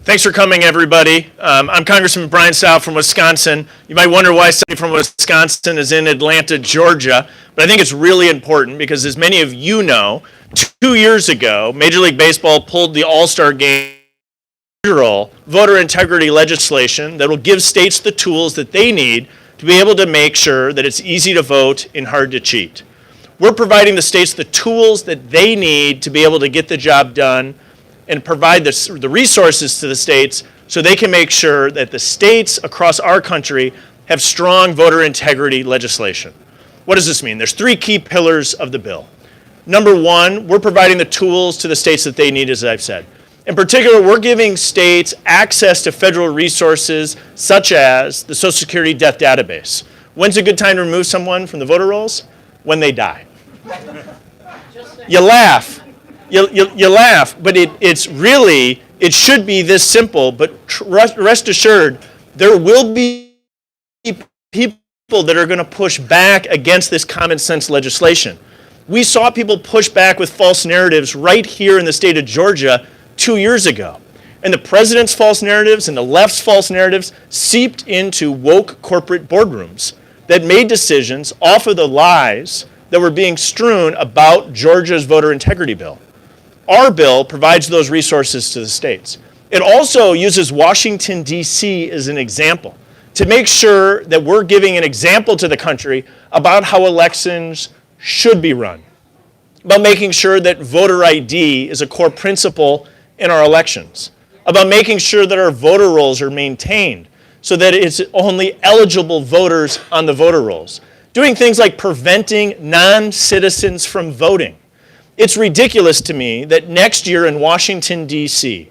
Thanks for coming, everybody. I'm Congressman Brian Stout from Wisconsin. You might wonder why somebody from Wisconsin is in Atlanta, Georgia, but I think it's really important because, as many of you know, 2 years ago, Major League Baseball pulled the All-Star Game federal voter integrity legislation that will give states the tools that they need to be able to make sure that it's easy to vote and hard to cheat. We're providing the states the tools that they need to be able to get the job done and provide the resources to the states so they can make sure that the states across our country have strong voter integrity legislation. What does this mean? There's 3 key pillars of the bill. Number 1, we're providing the tools to the states that they need, as I've said. In particular, we're giving states access to federal resources such as the Social Security Death Database. When's a good time to remove someone from the voter rolls? When they die. You laugh. You laugh, but it should be this simple, but rest assured, there will be people that are going to push back against this common sense legislation. We saw people push back with false narratives right here in the state of Georgia 2 years ago. And the president's false narratives and the left's false narratives seeped into woke corporate boardrooms that made decisions off of the lies that were being strewn about Georgia's voter integrity bill. Our bill provides those resources to the states. It also uses Washington, D.C. as an example to make sure that we're giving an example to the country about how elections should be run, about making sure that voter ID is a core principle in our elections, about making sure that our voter rolls are maintained so that it's only eligible voters on the voter rolls, doing things like preventing non-citizens from voting. It's ridiculous to me that next year in Washington, D.C.,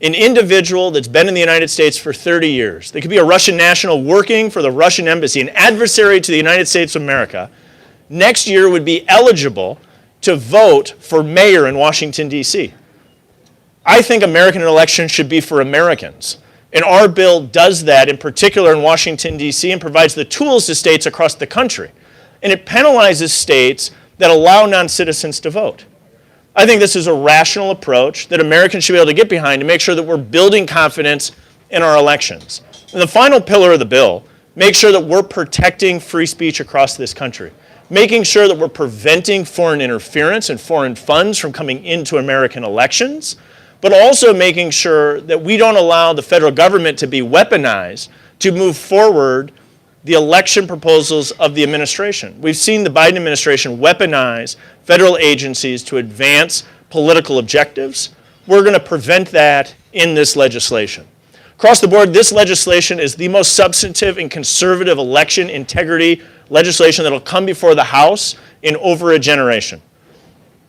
an individual that's been in the United States for 30 years, they could be a Russian national working for the Russian embassy, an adversary to the United States of America, next year would be eligible to vote for mayor in Washington, D.C. I think American elections should be for Americans. And our bill does that, in particular in Washington, D.C., and provides the tools to states across the country. And it penalizes states that allow non-citizens to vote. I think this is a rational approach that Americans should be able to get behind to make sure that we're building confidence in our elections. And the final pillar of the bill, make sure that we're protecting free speech across this country, making sure that we're preventing foreign interference and foreign funds from coming into American elections, but also making sure that we don't allow the federal government to be weaponized to move forward the election proposals of the administration. We've seen the Biden administration weaponize federal agencies to advance political objectives. We're going to prevent that in this legislation. Across the board, this legislation is the most substantive and conservative election integrity legislation that will come before the House in over a generation.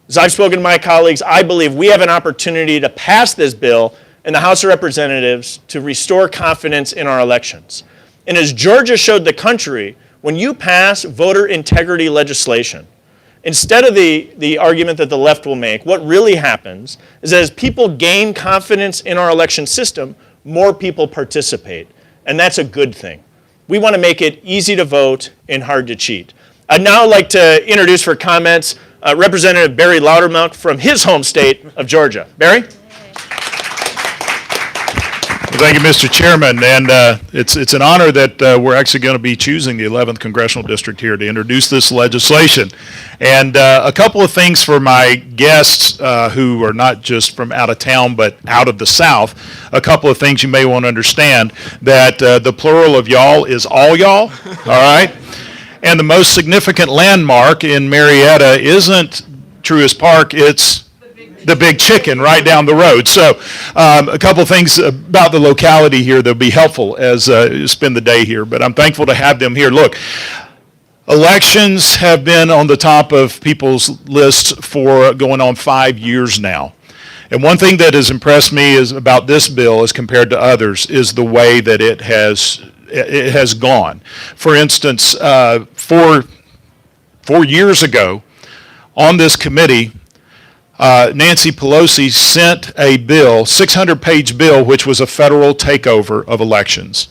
As I've spoken to my colleagues, I believe we have an opportunity to pass this bill in the House of Representatives to restore confidence in our elections. And as Georgia showed the country, when you pass voter integrity legislation, instead of the argument that the left will make, what really happens is that as people gain confidence in our election system, more people participate. And that's a good thing. We want to make it easy to vote and hard to cheat. I'd now like to introduce for comments Representative Barry Loudermilk from his home state of Georgia. Barry? Thank you, Mr. Chairman, and it's an honor that we're actually going to be choosing the 11th Congressional District here to introduce this legislation. And a couple of things for my guests who are not just from out of town but out of the South, a couple of things you may want to understand, that the plural of y'all is all y'all, all right? And the most significant landmark in Marietta isn't Truist Park, it's the Big Chicken right down the road. So a couple of things about the locality here that will be helpful as you spend the day here, but I'm thankful to have them here. Look, elections have been on the top of people's lists for going on 5 years now. And one thing that has impressed me is about this bill as compared to others is the way that it has gone. For instance, 4 years ago on this committee, Nancy Pelosi sent a bill, 600-page bill, which was a federal takeover of elections.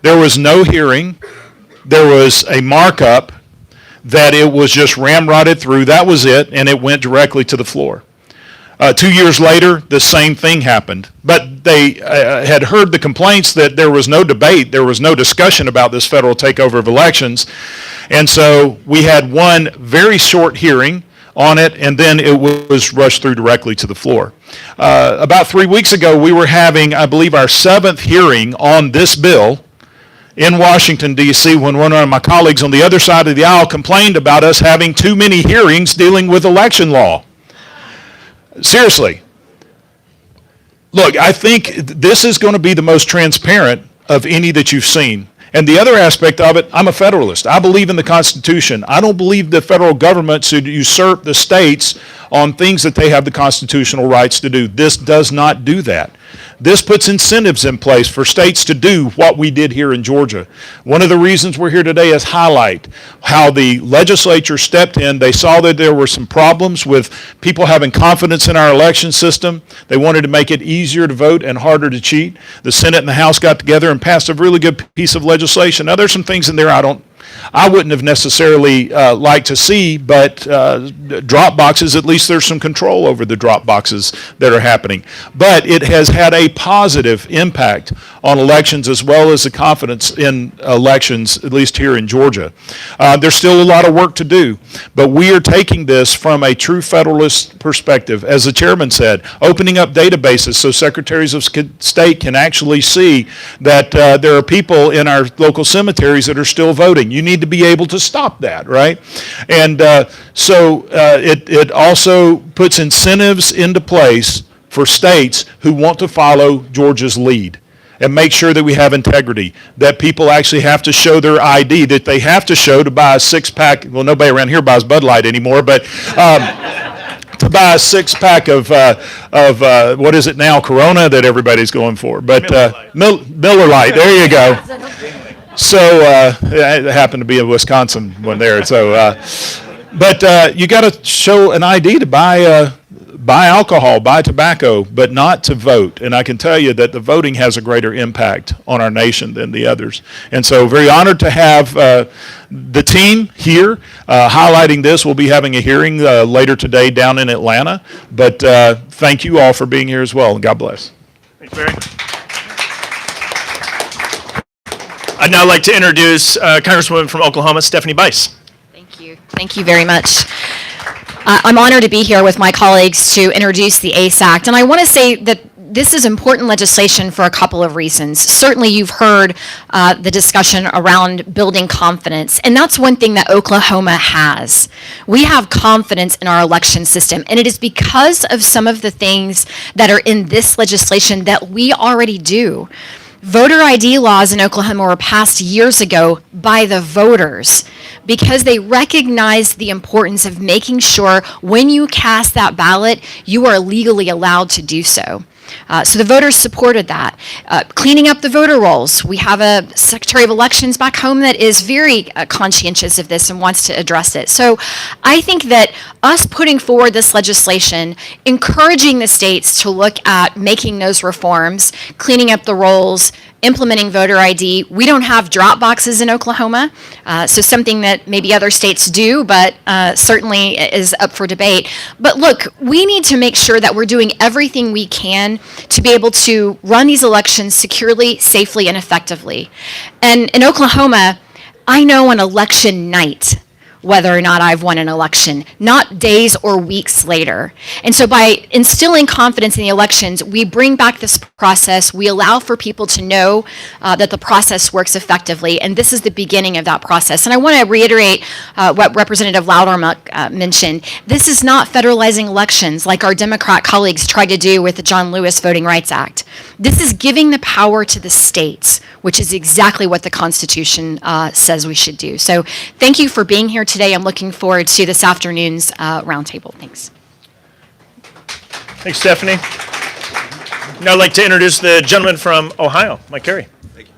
There was no hearing. There was a markup that it was just ramrodded through. That was it, and it went directly to the floor. 2 years later, the same thing happened. But they had heard the complaints that there was no debate, there was no discussion about this federal takeover of elections. And so we had one very short hearing on it, and then it was rushed through directly to the floor. About 3 weeks ago, we were having, I believe, our 7th hearing on this bill in Washington, D.C., when one of my colleagues on the other side of the aisle complained about us having too many hearings dealing with election law. Seriously. Look, I think this is going to be the most transparent of any that you've seen. And the other aspect of it, I'm a Federalist. I believe in the Constitution. I don't believe the federal government should usurp the states on things that they have the constitutional rights to do. This does not do that. This puts incentives in place for states to do what we did here in Georgia. One of the reasons we're here today is highlight how the legislature stepped in. They saw that there were some problems with people having confidence in our election system. They wanted to make it easier to vote and harder to cheat. The Senate and the House got together and passed a really good piece of legislation. Now, there's some things in there I wouldn't have necessarily liked to see, but drop boxes, at least there's some control over the drop boxes that are happening. But it has had a positive impact on elections as well as the confidence in elections, at least here in Georgia. There's still a lot of work to do, but we are taking this from a true Federalist perspective. As the chairman said, opening up databases so secretaries of state can actually see that there are people in our local cemeteries that are still voting. You need to be able to stop that, right? And so it also puts incentives into place for states who want to follow Georgia's lead and make sure that we have integrity, that people actually have to show their ID, that they have to show to buy a six-pack. Well, nobody around here buys Bud Light anymore, but to buy a six-pack of what is it now, Corona that everybody's going for. But Miller Lite, there you go. So it happened to be a Wisconsin one there. So, but you got to show an ID to buy alcohol, buy tobacco, but not to vote. And I can tell you that the voting has a greater impact on our nation than the others. And so very honored to have the team here highlighting this. We'll be having a hearing later today down in Atlanta. But thank you all for being here as well. And God bless. Thanks, Barry. I'd now like to introduce Congresswoman from Oklahoma, Stephanie Bice. Thank you. Thank you very much. I'm honored to be here with my colleagues to introduce the ACE Act. And I want to say that this is important legislation for a couple of reasons. Certainly you've heard the discussion around building confidence, and that's one thing that Oklahoma has. We have confidence in our election system, and it is because of some of the things that are in this legislation that we already do. Voter ID laws in Oklahoma were passed years ago by the voters because they recognized the importance of making sure when you cast that ballot, you are legally allowed to do so. So the voters supported that. Cleaning up the voter rolls. We have a Secretary of Elections back home that is very conscientious of this and wants to address it. So I think that us putting forward this legislation, encouraging the states to look at making those reforms, cleaning up the rolls, implementing voter ID. We don't have drop boxes in Oklahoma, so something that maybe other states do, but certainly is up for debate. But look, we need to make sure that we're doing everything we can to be able to run these elections securely, safely, and effectively. And in Oklahoma, I know on election night whether or not I've won an election, not days or weeks later. And so by instilling confidence in the elections, we bring back this process. We allow for people to know that the process works effectively, and this is the beginning of that process. And I want to reiterate what Representative Loudermilk mentioned. This is not federalizing elections like our Democrat colleagues tried to do with the John Lewis Voting Rights Act. This is giving the power to the states, which is exactly what the Constitution says we should do. So thank you for being here today. I'm looking forward to this afternoon's roundtable. Thanks. Thanks, Stephanie. Now I'd like to introduce the gentleman from Ohio, Mike Carey. Thank you.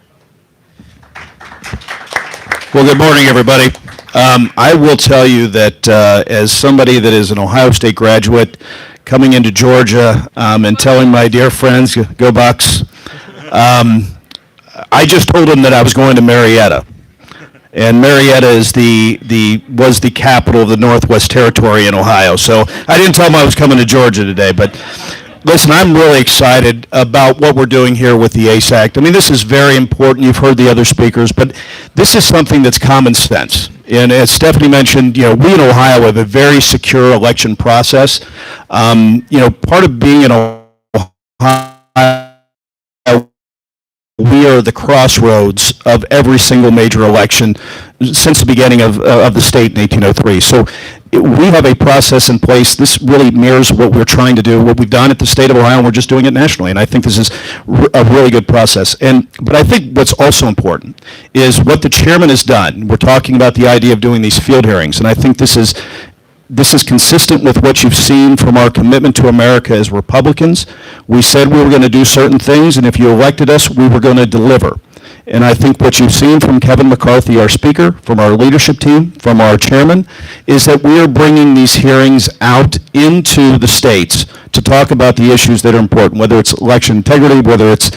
Well, good morning, everybody. I will tell you that as somebody that is an Ohio State graduate coming into Georgia and telling my dear friends, go Bucks, I just told them that I was going to Marietta. And Marietta is was the capital of the Northwest Territory in Ohio. So I didn't tell them I was coming to Georgia today, but listen, I'm really excited about what we're doing here with the ACE Act. I mean, this is very important. You've heard the other speakers, but this is something that's common sense. And as Stephanie mentioned, we in Ohio have a very secure election process. Part of being in Ohio, we are the crossroads of every single major election since the beginning of the state in 1803. So we have a process in place. This really mirrors what we're trying to do, what we've done at the state of Ohio, and we're just doing it nationally. And I think this is a really good process. But I think what's also important is what the chairman has done. We're talking about the idea of doing these field hearings, and I think this is consistent with what you've seen from our commitment to America as Republicans. We said we were going to do certain things, and if you elected us, we were going to deliver. And I think what you've seen from Kevin McCarthy, our speaker, from our leadership team, from our chairman, is that we are bringing these hearings out into the states to talk about the issues that are important, whether it's election integrity, whether it's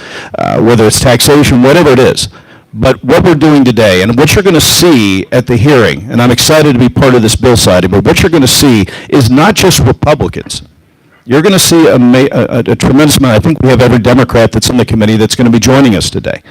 taxation, whatever it is. But what we're doing today, and what you're going to see at the hearing, and I'm excited to be part of this bill signing, but what you're going to see is not just Republicans. You're going to see a tremendous amount. I think we have every Democrat that's in the committee that's going to be joining us today.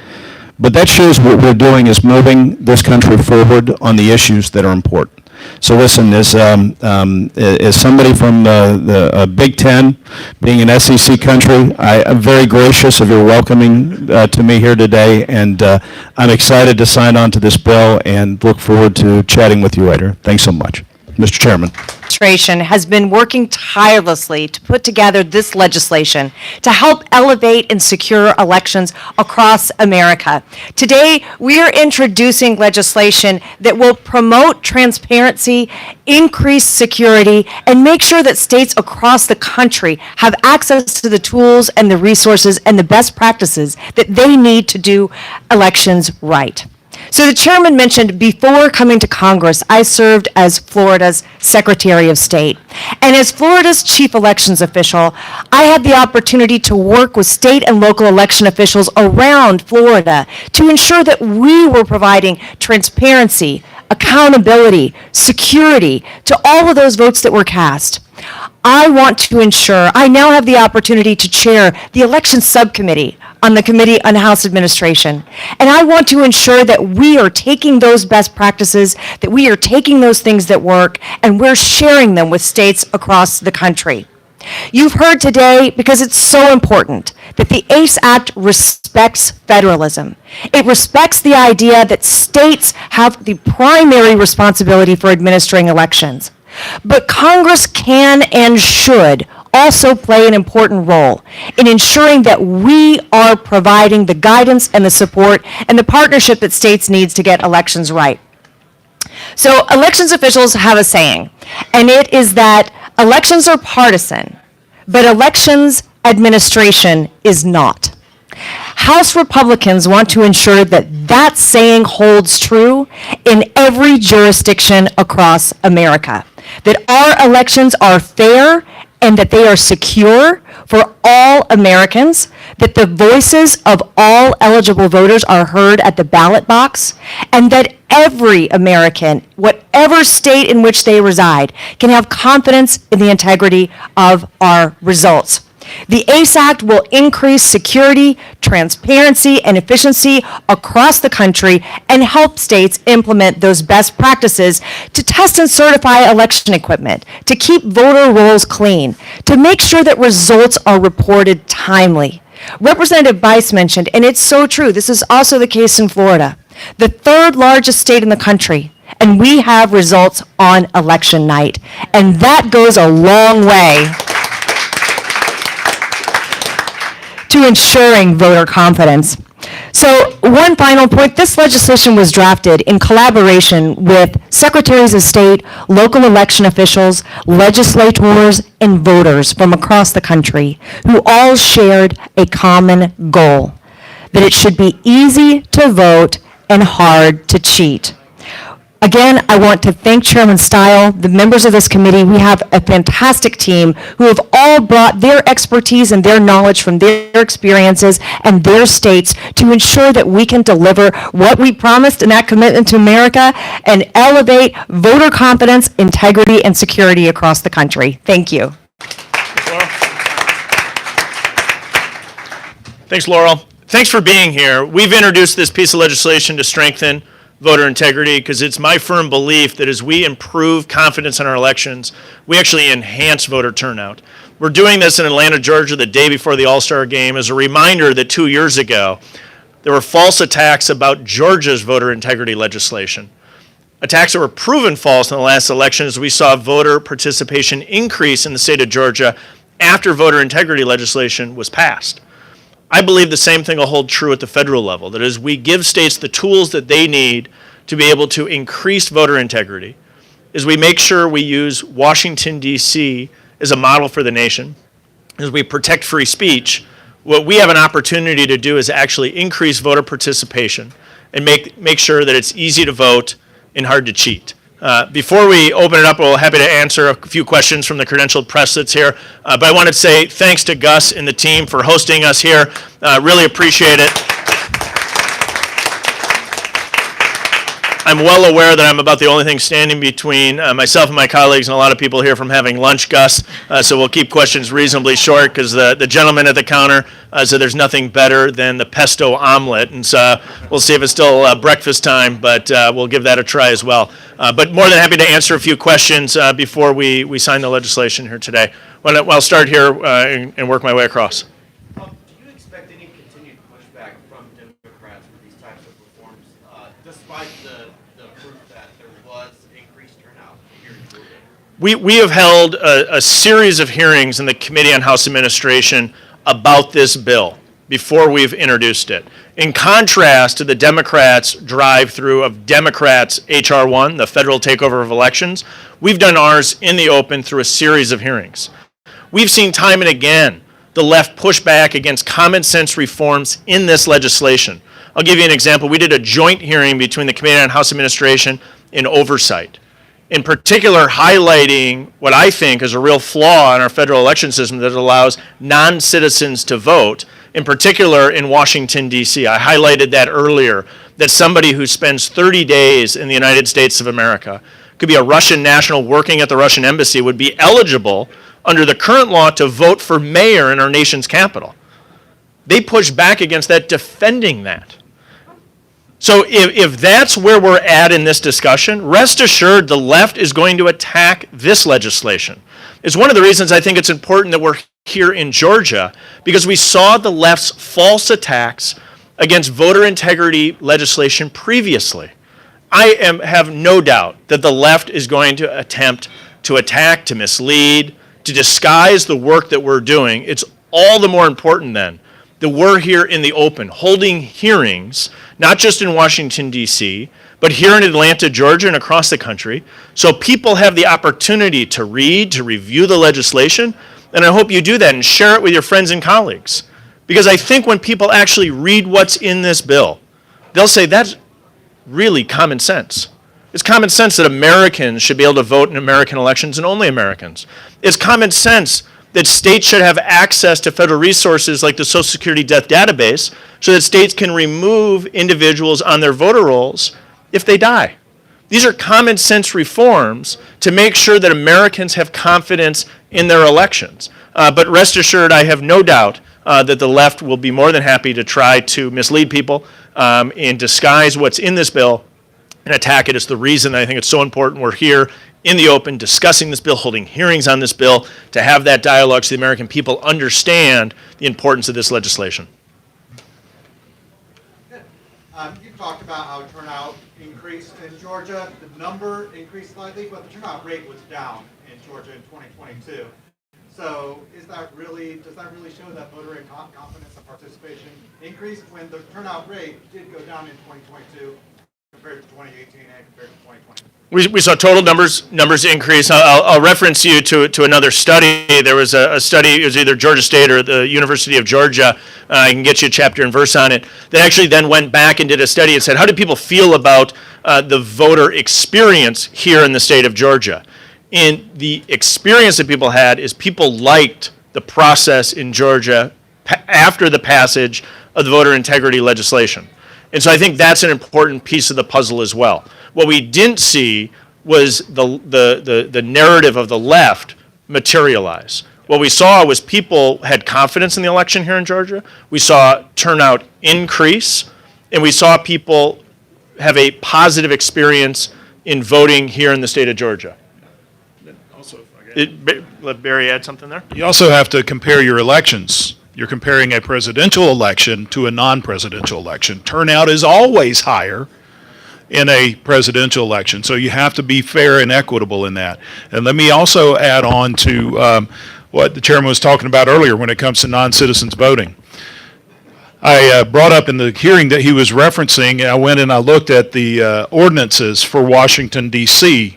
But that shows what we're doing is moving this country forward on the issues that are important. So listen, as somebody from the Big Ten, being an SEC country, I'm very gracious of your welcoming to me here today, and I'm excited to sign on to this bill and look forward to chatting with you later. Thanks so much. Mr. Chairman. Administration has been working tirelessly to put together this legislation to help elevate and secure elections across America. Today, we are introducing legislation that will promote transparency, increase security, and make sure that states across the country have access to the tools and the resources and the best practices that they need to do elections right. So the chairman mentioned before coming to Congress, I served as Florida's Secretary of State. And as Florida's chief elections official, I had the opportunity to work with state and local election officials around Florida to ensure that we were providing transparency, accountability, security to all of those votes that were cast. I want to ensure, I now have the opportunity to chair the election subcommittee on the Committee on House Administration. And I want to ensure that we are taking those best practices, that we are taking those things that work, and we're sharing them with states across the country. You've heard today, because it's so important, that the ACE Act respects federalism. It respects the idea that states have the primary responsibility for administering elections. But Congress can and should also play an important role in ensuring that we are providing the guidance and the support and the partnership that states needs to get elections right. So elections officials have a saying, and it is that elections are partisan, but elections administration is not. House Republicans want to ensure that that saying holds true in every jurisdiction across America, that our elections are fair and that they are secure for all Americans, that the voices of all eligible voters are heard at the ballot box, and that every American, whatever state in which they reside, can have confidence in the integrity of our results. The ACE Act will increase security, transparency, and efficiency across the country and help states implement those best practices to test and certify election equipment, to keep voter rolls clean, to make sure that results are reported timely. Representative Bice mentioned, and it's so true, this is also the case in Florida, the third largest state in the country, and we have results on election night. And that goes a long way to ensuring voter confidence. So one final point, this legislation was drafted in collaboration with secretaries of state, local election officials, legislators, and voters from across the country who all shared a common goal, that it should be easy to vote and hard to cheat. Again, I want to thank Chairman Stile, the members of this committee. We have a fantastic team who have all brought their expertise and their knowledge from their experiences and their states to ensure that we can deliver what we promised in that commitment to America and elevate voter confidence, integrity, and security across the country. Thank you. Thanks, Laurel. Thanks for being here. We've introduced this piece of legislation to strengthen voter integrity because it's my firm belief that as we improve confidence in our elections, we actually enhance voter turnout. We're doing this in Atlanta, Georgia, the day before the All-Star Game as a reminder that 2 years ago, there were false attacks about Georgia's voter integrity legislation. Attacks that were proven false in the last election as we saw voter participation increase in the state of Georgia after voter integrity legislation was passed. I believe the same thing will hold true at the federal level, that as we give states the tools that they need to be able to increase voter integrity, as we make sure we use Washington, D.C. as a model for the nation, as we protect free speech, what we have an opportunity to do is actually increase voter participation and make sure that it's easy to vote and hard to cheat. Before we open it up, we're happy to answer a few questions from the credentialed press that's here. But I want to say thanks to Gus and the team for hosting us here. Really appreciate it. I'm well aware that I'm about the only thing standing between myself and my colleagues and a lot of people here from having lunch, Gus. So we'll keep questions reasonably short because the gentleman at the counter said there's nothing better than the pesto omelet. And so we'll see if it's still breakfast time, but we'll give that a try as well. But more than happy to answer a few questions before we sign the legislation here today. Well, I'll start here and work my way across. Do you expect any continued pushback from Democrats for these types of reforms, despite the proof that there was increased turnout here in Georgia? We have held a series of hearings in the Committee on House Administration about this bill before we've introduced it. In contrast to the Democrats' drive-through of Democrats' H.R. 1, the federal takeover of elections, we've done ours in the open through a series of hearings. We've seen time and again the left push back against common sense reforms in this legislation. I'll give you an example. We did a joint hearing between the Committee on House Administration and Oversight, in particular highlighting what I think is a real flaw in our federal election system that allows non-citizens to vote, in particular in Washington, D.C. I highlighted that earlier, that somebody who spends 30 days in the United States of America, could be a Russian national working at the Russian embassy, would be eligible under the current law to vote for mayor in our nation's capital. They push back against that, defending that. So if that's where we're at in this discussion, rest assured the left is going to attack this legislation. It's one of the reasons I think it's important that we're here in Georgia, because we saw the left's false attacks against voter integrity legislation previously. I have no doubt that the left is going to attempt to attack, to mislead, to disguise the work that we're doing. It's all the more important then that we're here in the open, holding hearings, not just in Washington, D.C., but here in Atlanta, Georgia, and across the country, so people have the opportunity to read, to review the legislation, and I hope you do that and share it with your friends and colleagues. Because I think when people actually read what's in this bill, they'll say that's really common sense. It's common sense that Americans should be able to vote in American elections and only Americans. It's common sense that states should have access to federal resources like the Social Security Death Database so that states can remove individuals on their voter rolls if they die. These are common sense reforms to make sure that Americans have confidence in their elections. But rest assured, I have no doubt that the left will be more than happy to try to mislead people and disguise what's in this bill and attack it. It's the reason I think it's so important we're here in the open discussing this bill, holding hearings on this bill, to have that dialogue so the American people understand the importance of this legislation. You talked about how turnout increased in Georgia. The number increased slightly, but the turnout rate was down in Georgia in 2022. So does that really show that voter confidence and participation increased when the turnout rate did go down in 2022 compared to 2018 and compared to 2020? We saw total numbers increase. I'll reference you to another study. There was a study, it was either Georgia State or the University of Georgia, I can get you a chapter and verse on it, that actually then went back and did a study and said, how do people feel about the voter experience here in the state of Georgia? And the experience that people had is people liked the process in Georgia after the passage of the voter integrity legislation. And so I think that's an important piece of the puzzle as well. What we didn't see was the narrative of the left materialize. What we saw was people had confidence in the election here in Georgia. We saw turnout increase, and we saw people have a positive experience in voting here in the state of Georgia. Let Barry add something there. You also have to compare your elections. You're comparing a presidential election to a non-presidential election. Turnout is always higher in a presidential election, so you have to be fair and equitable in that. And let me also add on to what the chairman was talking about earlier when it comes to non-citizens voting. I brought up in the hearing that he was referencing, I went and I looked at the ordinances for Washington, D.C.,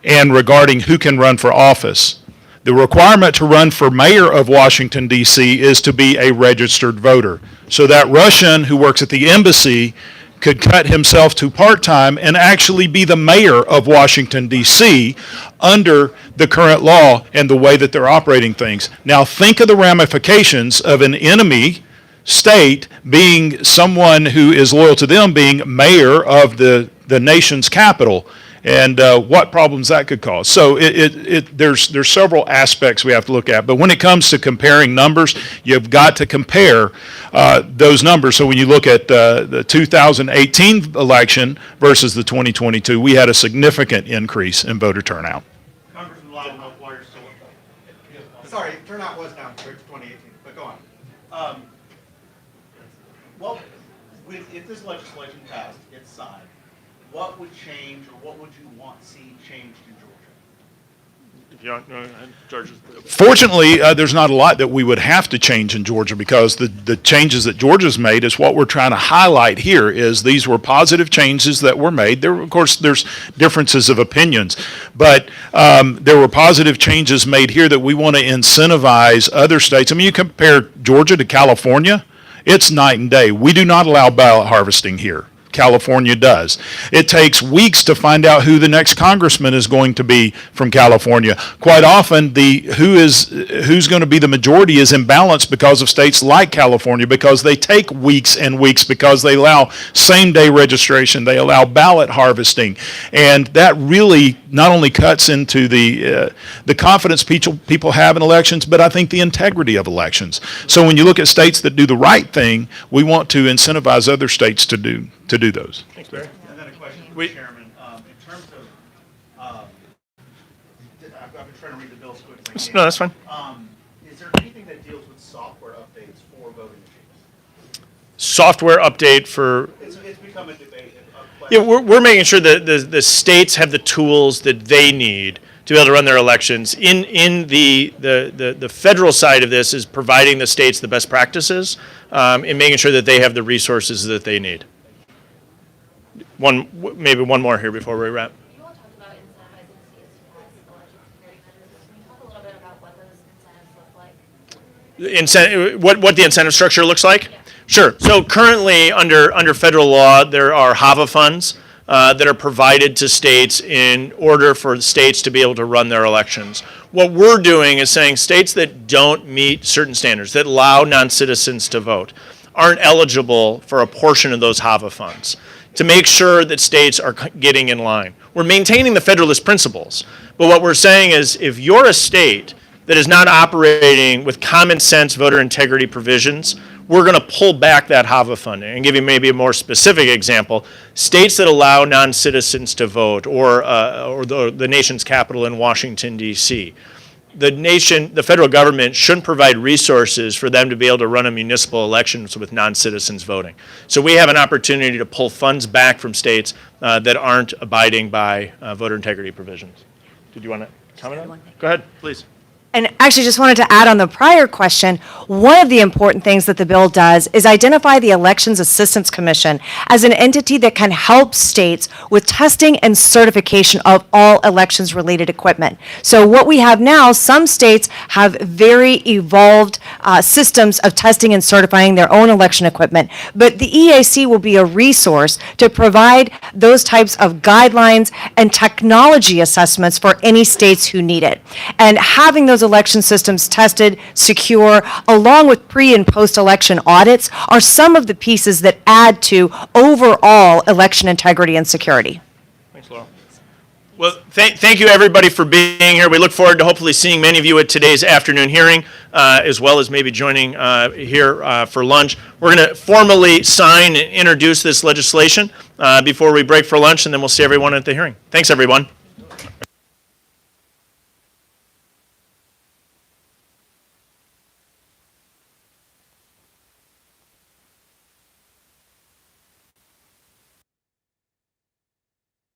and regarding who can run for office. The requirement to run for mayor of Washington, D.C. is to be a registered voter. So that Russian who works at the embassy could cut himself to part-time and actually be the mayor of Washington, D.C. under the current law and the way that they're operating things. Now think of the ramifications of an enemy state being someone who is loyal to them being mayor of the nation's capital, and what problems that could cause. So there's several aspects we have to look at. But when it comes to comparing numbers, you've got to compare those numbers. So when you look at the 2018 election versus the 2022, we had a significant increase in voter turnout. Congressman Loudon, while you're still. Sorry, turnout was down compared to 2018, but go on. Well, if this legislation passed, it's signed, what would change or what would you want to see changed in Georgia? If you don't, Georgia. Fortunately, there's not a lot that we would have to change in Georgia because the changes that Georgia's made is what we're trying to highlight here is these were positive changes that were made. There, of course, there's differences of opinions, but there were positive changes made here that we want to incentivize other states. I mean, you compare Georgia to California, it's night and day. We do not allow ballot harvesting here. California does. It takes weeks to find out who the next congressman is going to be from California. Quite often, who's going to be the majority is imbalanced because of states like California, because they take weeks and weeks because they allow same-day registration, they allow ballot harvesting, and that really not only cuts into the confidence people have in elections, but I think the integrity of elections. So when you look at states that do the right thing, we want to incentivize other states to do those. Thanks, Barry. And then a question for the chairman. In terms of, I've been trying to read the bill as quick as I can. No, that's fine. Is there anything that deals with software updates for voting machines? Software update for. It's become a debate. Yeah, we're making sure that the states have the tools that they need to be able to run their elections. In the federal side of this is providing the states the best practices and making sure that they have the resources that they need. Maybe one more here before we wrap. You all talked about incentivizing states to pass election security measures. Can you talk a little bit about what those incentives look like? What the incentive structure looks like? Yeah. Sure. So currently under federal law, there are HAVA funds that are provided to states in order for states to be able to run their elections. What we're doing is saying states that don't meet certain standards, that allow non-citizens to vote, aren't eligible for a portion of those HAVA funds, to make sure that states are getting in line. We're maintaining the Federalist principles, but what we're saying is if you're a state that is not operating with common sense voter integrity provisions, we're going to pull back that HAVA funding. And give you maybe a more specific example. States that allow non-citizens to vote or the nation's capital in Washington, D.C., the federal government shouldn't provide resources for them to be able to run a municipal elections with non-citizens voting. So we have an opportunity to pull funds back from states that aren't abiding by voter integrity provisions. Did you want to comment on that? Go ahead, please. And actually, just wanted to add on the prior question, one of the important things that the bill does is identify the Elections Assistance Commission as an entity that can help states with testing and certification of all elections-related equipment. So what we have now, some states have very evolved systems of testing and certifying their own election equipment, but the EAC will be a resource to provide those types of guidelines and technology assessments for any states who need it. And having those election systems tested, secure, along with pre- and post-election audits are some of the pieces that add to overall election integrity and security. Thanks, Laurel. Well, thank you, everybody, for being here. We look forward to hopefully seeing many of you at today's afternoon hearing, as well as maybe joining here for lunch. We're going to formally sign and introduce this legislation before we break for lunch, and then we'll see everyone at the hearing. Thanks, everyone.